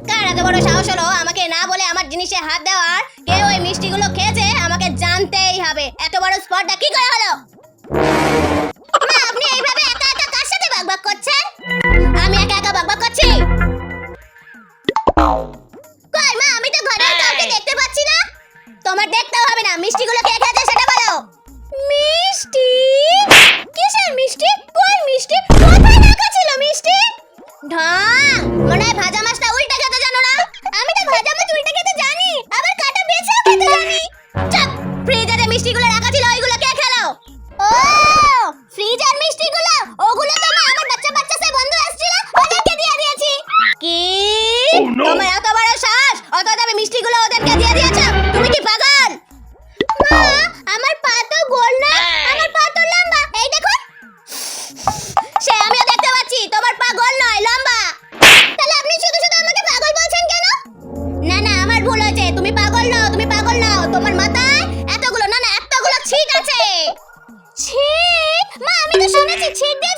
কার এত বড় সাহস হলো আমাকে না বলে আমার জিনিসে হাত দেওয়ার? কে ওই মিষ্টিগুলো খেয়েছে আমাকে জানতেই হবে। এত বড় স্পটটা কি করে হলো? মা, আপনি এইভাবে একা একা কার সাথে বকবক করছেন? আমি একা একা বকবক করছি? কই মা, আমি তো ঘরে কাউকে দেখতে পাচ্ছি না। তোমার দেখতেও হবে না, মিষ্টিগুলো কে খেয়েছে সেটা বলো। মিষ্টি? কিসের মিষ্টি? কোন মিষ্টি? কোথায় রাখা ছিল মিষ্টি? ঢং, মনে হয় ভাজা মাছটা উল্টে খেতে জানো না? আমি তো ভাজা মাছ উল্টে খেতে জানি, আবার কাটা বেছেও খেতে জানি। চুপ! ফ্রিজারে মিষ্টিগুলো রাখা ছিল, ওইগুলো কে খেলো? ও, ফ্রিজার মিষ্টিগুলো? ওগুলো তো মা আমার বাচ্চা বাচ্চা সে বন্ধু আসছিল, ওদেরকে দিয়ে দিয়েছি। কি? তোমার এত বড় সাহস, অত দামে মিষ্টিগুলো ওদেরকে দিয়ে দিয়েছো? তুমি কি পাগল? মা, আমার পা তো গোল না, আমার পা তো লম্বা, এই দেখুন। সে আমিও দেখতে পাচ্ছি, তোমার পা গোল নয়, লম্বা। তাহলে আপনি শুধু শুধু আমাকে পাগল বলছেন কেন? না না, আমার ভুল হয়েছে, তুমি পাগল নও, তুমি পাগল নও। তোমার মাথায় এতগুলো, না না, এতগুলো ছিট আছে। ছিট? মা, আমি তো শুনেছি ছিট দিয়ে